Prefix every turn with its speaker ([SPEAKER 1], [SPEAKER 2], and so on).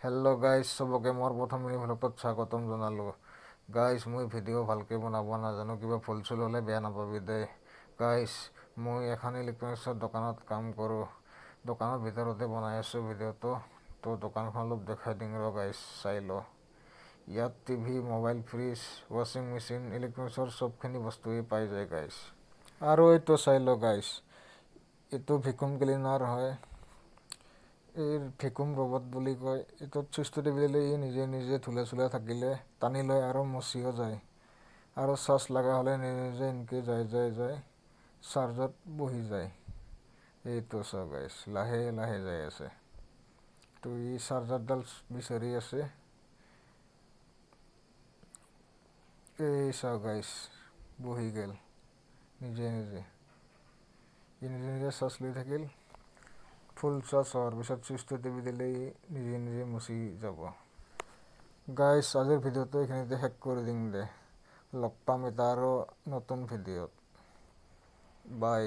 [SPEAKER 1] Hello' guys, চবকে মোৰ প্ৰথম মিনি ভ্লগত স্বাগতম জনালোঁ। গাইজ, মই ভিডিঅ' ভালকৈ বনাব নাজানো, কিবা ভুল চুল হ'লে বেয়া নাপাবি দেই। গাইজ, মই এখন ইলেক্ট্ৰনিক্সৰ দোকানত কাম কৰোঁ। দোকানৰ ভিতৰতে বনাই আছোঁ ভিডিঅ'টো। তো দোকানখন অলপ দেখাই দিম ৰ গাইজ, চাই ল। ইয়াত টিভি, মোবাইল, ফ্ৰিজ, ৱাশ্বিং মেচিন, ইলেক্ট্ৰনিক্সৰ চবখিনি বস্তুৱেই পাই যায় গাইজ। আৰু এইটো চাই ল গাইজ, এইটো ভেকুম ক্লিনাৰ হয়। এই ভেকুম ৰবট বুলি কয়। এইটোত চুইচটো টিপিলে ই নিজে নিজে ধূলা চুলা থাকিলে টানি লয় আৰু মচিও যায়। আৰু চাৰ্জ লগা হ'লে নিজে নিজে এনেকৈ যায় চাৰ্জত বহি যায়। এইটো চাও গাইজ, লাহে লাহে যাই আছে। তো ই চাৰ্জাৰডাল বিচাৰি আছে। এই চাও গাইজ, বহি গ'ল নিজে নিজে। ই নিজে নিজে চাৰ্জ লৈ থাকিল। ফুল চাৰ্জ হোৱাৰ পিছত চুইচটো টিপি দিলে ই নিজে নিজে মচি যাব। গাইজ, আজিৰ ভিডিঅ'টো এইখিনিতে শেষ কৰি দিম দে। লগ পাম এটা আৰু নতুন ভিডিঅ'ত। বাই।